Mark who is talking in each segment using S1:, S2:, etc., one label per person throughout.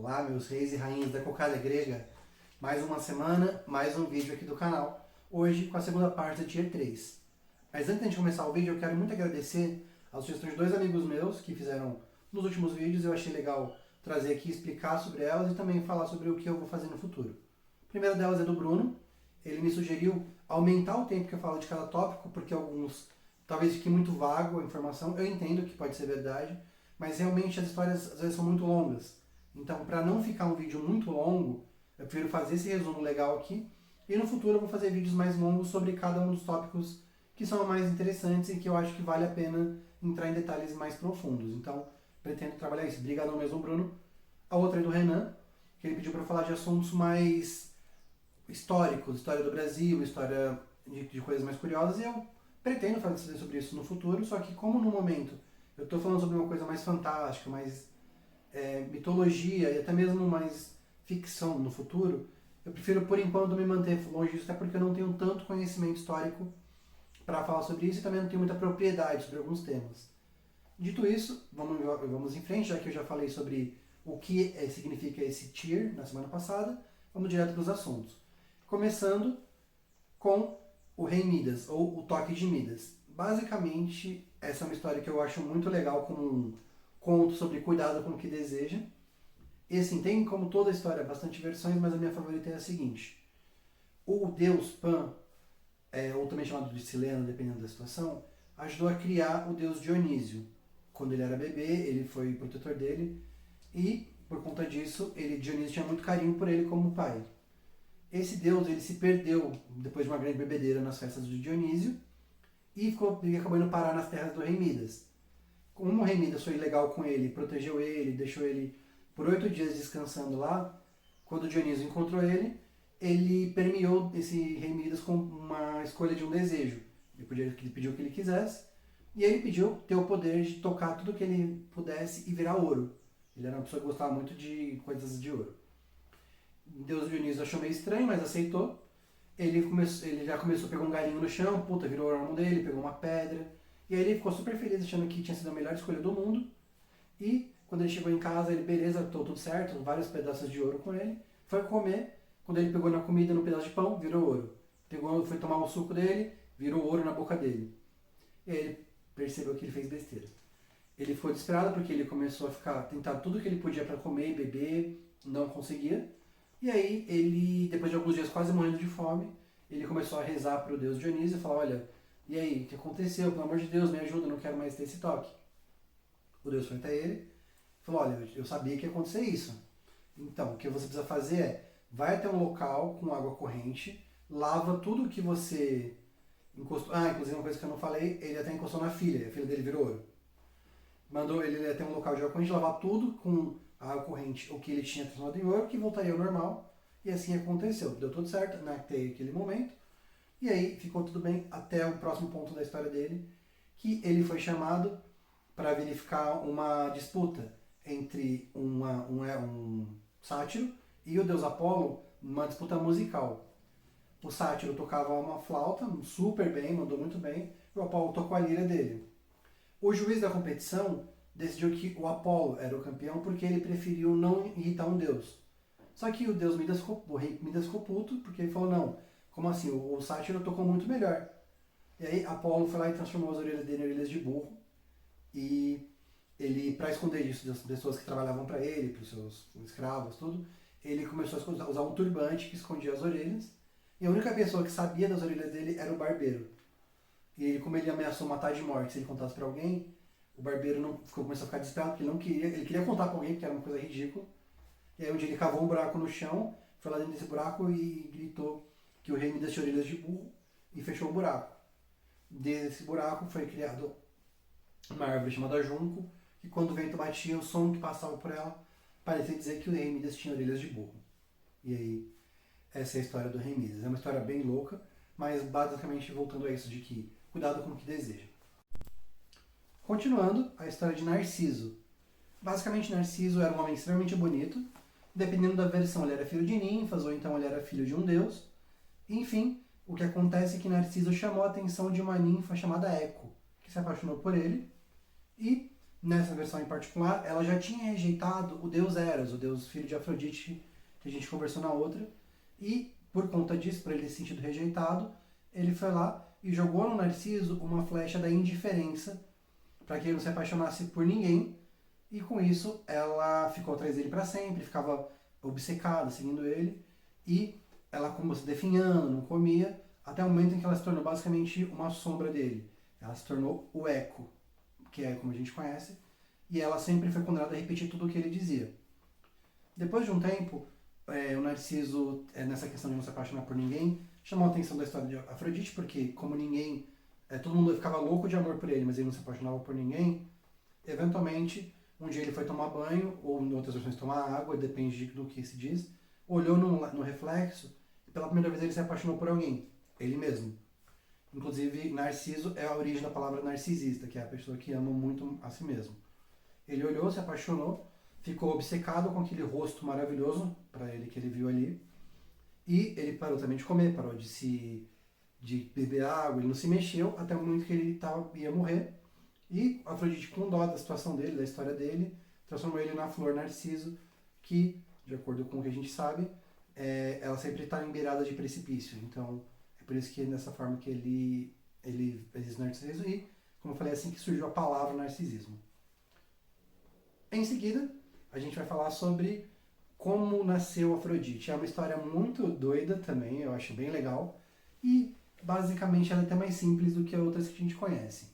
S1: Olá, meus reis e rainhas da cocada grega. Mais uma semana, mais um vídeo aqui do canal. Hoje com a segunda parte da Tier 3. Mas antes de começar o vídeo, eu quero muito agradecer as sugestões de dois amigos meus que fizeram nos últimos vídeos. Eu achei legal trazer aqui, explicar sobre elas e também falar sobre o que eu vou fazer no futuro. A primeira delas é do Bruno. Ele me sugeriu aumentar o tempo que eu falo de cada tópico, porque alguns talvez fique muito vago a informação. Eu entendo que pode ser verdade, mas realmente as histórias às vezes são muito longas. Então, para não ficar um vídeo muito longo, eu prefiro fazer esse resumo legal aqui. E no futuro eu vou fazer vídeos mais longos sobre cada um dos tópicos que são mais interessantes e que eu acho que vale a pena entrar em detalhes mais profundos. Então, pretendo trabalhar isso. Obrigadão mesmo, Bruno. A outra é do Renan, que ele pediu para falar de assuntos mais históricos, história do Brasil, história de coisas mais curiosas, e eu pretendo fazer sobre isso no futuro, só que como no momento eu estou falando sobre uma coisa mais fantástica, mais mitologia e até mesmo mais ficção no futuro, eu prefiro por enquanto me manter longe disso, até porque eu não tenho tanto conhecimento histórico para falar sobre isso e também não tenho muita propriedade sobre alguns temas. Dito isso, vamos em frente, já que eu já falei sobre o que significa esse tier na semana passada, vamos direto para os assuntos. Começando com o Rei Midas, ou o Toque de Midas. Basicamente, essa é uma história que eu acho muito legal como um conto sobre cuidado com o que deseja. E assim, tem como toda a história bastante versões, mas a minha favorita é a seguinte. O deus Pan, ou também chamado de Sileno, dependendo da situação, ajudou a criar o deus Dionísio. Quando ele era bebê, ele foi protetor dele e, por conta disso, Dionísio tinha muito carinho por ele como pai. Esse deus ele se perdeu depois de uma grande bebedeira nas festas de Dionísio e acabou indo parar nas terras do Rei Midas. Como o Rei Midas foi legal com ele, protegeu ele, deixou ele por 8 dias descansando lá, quando Dionísio encontrou ele, ele permeou esse Rei Midas com uma escolha de um desejo. Ele pediu o que ele quisesse, e ele pediu ter o poder de tocar tudo que ele pudesse e virar ouro. Ele era uma pessoa que gostava muito de coisas de ouro. Deus Dionísio achou meio estranho, mas aceitou. Ele já começou a pegar um galinho no chão, virou o armo dele, pegou uma pedra. E aí ele ficou super feliz, achando que tinha sido a melhor escolha do mundo. E quando ele chegou em casa, ele, beleza, tudo certo, vários pedaços de ouro com ele. Foi comer, quando ele pegou na comida, no pedaço de pão, virou ouro. Foi tomar o suco dele, virou ouro na boca dele. E aí ele percebeu que ele fez besteira. Ele ficou desesperado porque ele começou a tentar tudo que ele podia para comer e beber, não conseguia. E aí ele, depois de alguns dias quase morrendo de fome, ele começou a rezar para o deus Dionísio e falar, olha, e aí, o que aconteceu? Pelo amor de Deus, me ajuda, eu não quero mais ter esse toque. O deus foi até ele e falou, olha, eu sabia que ia acontecer isso. Então, o que você precisa fazer vai até um local com água corrente, lava tudo que você encostou. Ah, inclusive uma coisa que eu não falei, ele até encostou na filha, a filha dele virou ouro. Mandou ele até um local de água corrente, lavar tudo com a água corrente, o que ele tinha transformado em ouro, que voltaria ao normal. E assim aconteceu. Deu tudo certo naquele momento. E aí ficou tudo bem até o próximo ponto da história dele, que ele foi chamado para verificar uma disputa entre um sátiro e o deus Apolo, uma disputa musical. O sátiro tocava uma flauta super bem, mandou muito bem, e o Apolo tocou a lira dele. O juiz da competição decidiu que o Apolo era o campeão porque ele preferiu não irritar um deus. Só que o deus Midas, o rei Midas ficou puto, porque ele falou, não, como assim, o sátiro tocou muito melhor. E aí Apolo foi lá e transformou as orelhas dele em orelhas de burro, e ele, para esconder isso das pessoas que trabalhavam para ele, para os seus escravos, tudo, ele começou a usar um turbante que escondia as orelhas, e a única pessoa que sabia das orelhas dele era o barbeiro. E ele, como ele ameaçou matar de morte se ele contasse para alguém, o barbeiro começou a ficar desesperado porque ele queria contar para alguém, porque era uma coisa ridícula. E aí um dia ele cavou um buraco no chão, foi lá dentro desse buraco e gritou que o rei Midas tinha orelhas de burro e fechou o buraco. Desse buraco foi criado uma árvore chamada junco, que quando o vento batia, o som que passava por ela parecia dizer que o rei Midas tinha orelhas de burro. E aí, essa é a história do rei Midas. É uma história bem louca, mas basicamente voltando a isso de que cuidado com o que deseja. Continuando, a história de Narciso. Basicamente, Narciso era um homem extremamente bonito. Dependendo da versão, ele era filho de ninfas, ou então ele era filho de um deus. Enfim, o que acontece é que Narciso chamou a atenção de uma ninfa chamada Eco, que se apaixonou por ele. E nessa versão em particular, ela já tinha rejeitado o deus Eros, o deus filho de Afrodite, que a gente conversou na outra, e por conta disso, por ele ter se sentido rejeitado, ele foi lá e jogou no Narciso uma flecha da indiferença, para que ele não se apaixonasse por ninguém, e com isso ela ficou atrás dele para sempre, ficava obcecada, seguindo ele, e ela acabou se definhando, não comia, até o momento em que ela se tornou basicamente uma sombra dele. Ela se tornou o Eco, que é como a gente conhece, e ela sempre foi condenada a repetir tudo o que ele dizia. Depois de um tempo, o Narciso, nessa questão de não se apaixonar por ninguém, chamou a atenção da história de Afrodite, porque como ninguém, todo mundo ficava louco de amor por ele, mas ele não se apaixonava por ninguém, eventualmente, um dia ele foi tomar banho, ou em outras versões tomar água, depende do que se diz, olhou no reflexo, e pela primeira vez ele se apaixonou por alguém, ele mesmo. Inclusive, Narciso é a origem da palavra narcisista, que é a pessoa que ama muito a si mesmo. Ele olhou, se apaixonou, ficou obcecado com aquele rosto maravilhoso para ele que ele viu ali, e ele parou também de comer, parou de beber água, ele não se mexeu até o momento que ele ia morrer. E Afrodite, com dó da situação dele, da história dele, transformou ele na flor Narciso, que, de acordo com o que a gente sabe, ela sempre está em beirada de precipício. Então, é por isso que é dessa forma que ele existe Narciso. E, como eu falei, é assim que surgiu a palavra narcisismo. Em seguida, a gente vai falar sobre como nasceu Afrodite. É uma história muito doida também, eu acho bem legal. E, basicamente, ela é até mais simples do que outras que a gente conhece.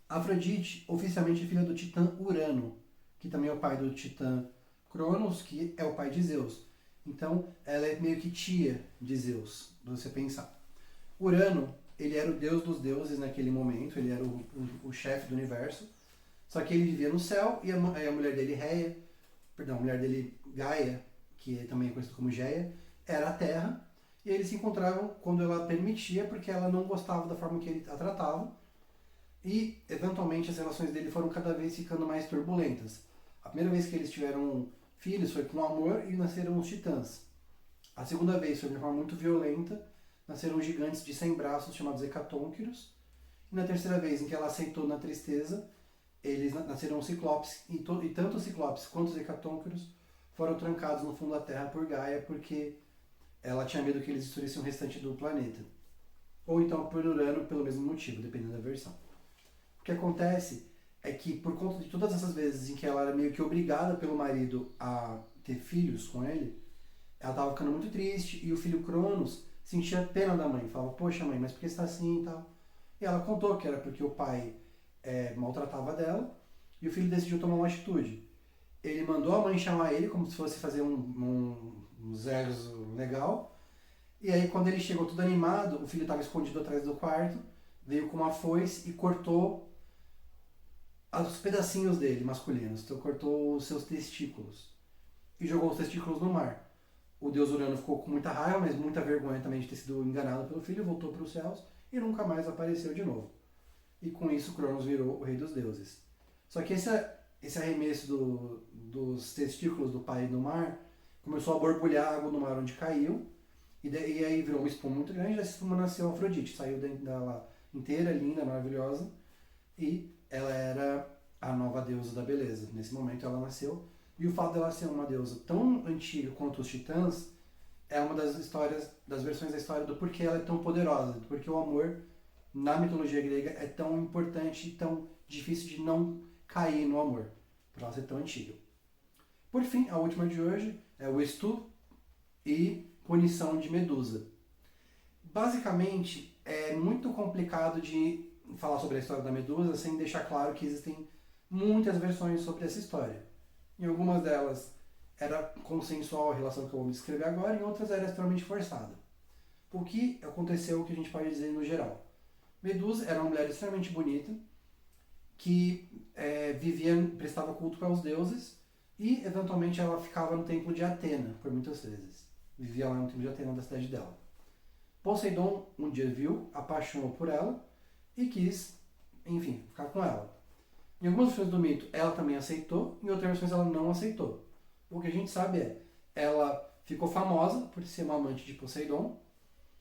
S1: Afrodite, oficialmente, é filha do titã Urano, que também é o pai do titã Cronos, que é o pai de Zeus. Então, ela é meio que tia de Zeus, pra você pensar. Urano, ele era o deus dos deuses naquele momento, ele era o chefe do universo. Só que ele vivia no céu e a mulher dele, a mulher dele, Gaia, que também é conhecida como Geia, era a Terra. E eles se encontravam quando ela permitia, porque ela não gostava da forma que ele a tratava. E, eventualmente, as relações dele foram cada vez ficando mais turbulentas. A primeira vez que eles tiveram filhos foi com amor e nasceram os titãs. A segunda vez foi de forma muito violenta, nasceram gigantes de 100 braços chamados hecatônquiros. E na terceira vez, em que ela aceitou na tristeza, eles nasceram os ciclopes, e tanto os ciclopes quanto os hecatônquiros foram trancados no fundo da Terra por Gaia, porque ela tinha medo que eles destruíssem o restante do planeta. Ou então por Urano, pelo mesmo motivo, dependendo da versão. O que acontece é que, por conta de todas essas vezes em que ela era meio que obrigada pelo marido a ter filhos com ele, ela estava ficando muito triste e o filho Cronos sentia pena da mãe. Falava, poxa mãe, mas por que você está assim e tal? E ela contou que era porque o pai maltratava dela e o filho decidiu tomar uma atitude. Ele mandou a mãe chamar ele como se fosse fazer um zero legal. E aí, quando ele chegou todo animado, o filho estava escondido atrás do quarto, veio com uma foice e cortou os pedacinhos dele, masculinos. Então, cortou os seus testículos e jogou os testículos no mar. O deus Urano ficou com muita raiva, mas muita vergonha também de ter sido enganado pelo filho, voltou para os céus e nunca mais apareceu de novo. E com isso, Cronos virou o rei dos deuses. Só que esse arremesso dos testículos do pai no mar começou a borbulhar água no mar onde caiu, e aí virou uma espuma muito grande, e dessa espuma nasceu Afrodite, saiu dela inteira, linda, maravilhosa, e ela era a nova deusa da beleza. Nesse momento ela nasceu, e o fato dela ser uma deusa tão antiga quanto os titãs é uma das versões da história do porquê ela é tão poderosa, do porquê o amor na mitologia grega é tão importante e tão difícil de não cair no amor, por ela ser tão antiga. Por fim, a última de hoje é o estu e punição de Medusa. Basicamente, é muito complicado de falar sobre a história da Medusa sem deixar claro que existem muitas versões sobre essa história. Em algumas delas era consensual a relação que eu vou descrever agora, em outras era extremamente forçada. O que aconteceu, o que a gente pode dizer no geral? Medusa era uma mulher extremamente bonita, que prestava culto aos deuses, e eventualmente ela ficava no templo de Atena, por muitas vezes. Vivia lá no templo de Atena, da cidade dela. Poseidon um dia viu, apaixonou por ela, e quis, enfim, ficar com ela. Em algumas versões do mito, ela também aceitou, em outras versões ela não aceitou. O que a gente sabe ela ficou famosa por ser uma amante de Poseidon,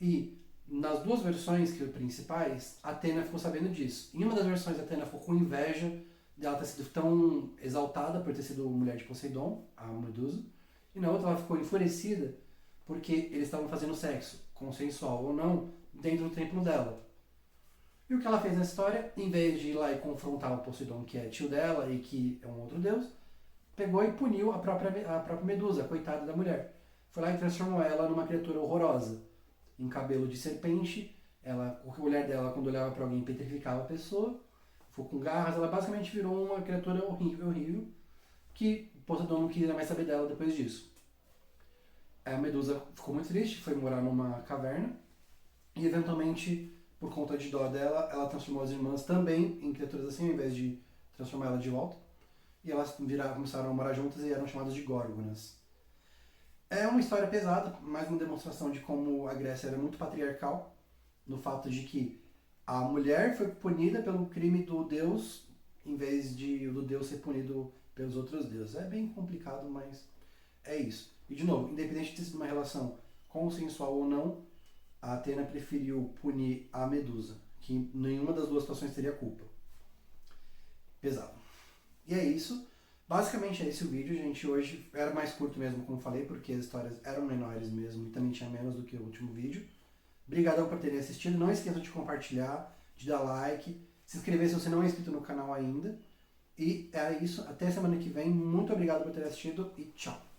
S1: e nas duas versões principais, Atena ficou sabendo disso. Em uma das versões, Atena ficou com inveja dela ter sido tão exaltada por ter sido mulher de Poseidon, a Medusa, e na outra ela ficou enfurecida porque eles estavam fazendo sexo, consensual ou não, dentro do templo dela. E o que ela fez na história, em vez de ir lá e confrontar o Poseidon, que é tio dela e que é um outro deus, pegou e puniu a própria Medusa, a coitada da mulher. Foi lá e transformou ela numa criatura horrorosa, em cabelo de serpente. O olhar dela, quando olhava para alguém, petrificava a pessoa. Ficou com garras. Ela basicamente virou uma criatura horrível, horrível, que Poseidon não queria mais saber dela depois disso. A Medusa ficou muito triste, foi morar numa caverna e, eventualmente, por conta de dó dela, ela transformou as irmãs também em criaturas assim, ao invés de transformar ela de volta. E elas começaram a morar juntas e eram chamadas de górgonas. É uma história pesada, mais uma demonstração de como a Grécia era muito patriarcal, no fato de que a mulher foi punida pelo crime do deus, em vez de do deus ser punido pelos outros deuses. É bem complicado, mas é isso. E de novo, independente de ter sido uma relação consensual ou não, a Atena preferiu punir a Medusa, que nenhuma das duas situações teria culpa. Pesado. E é isso. Basicamente é esse o vídeo, gente. Hoje era mais curto mesmo, como falei, porque as histórias eram menores mesmo e também tinha menos do que o último vídeo. Obrigadão por terem assistido. Não esqueçam de compartilhar, de dar like, se inscrever se você não é inscrito no canal ainda. E é isso. Até semana que vem. Muito obrigado por ter assistido e tchau.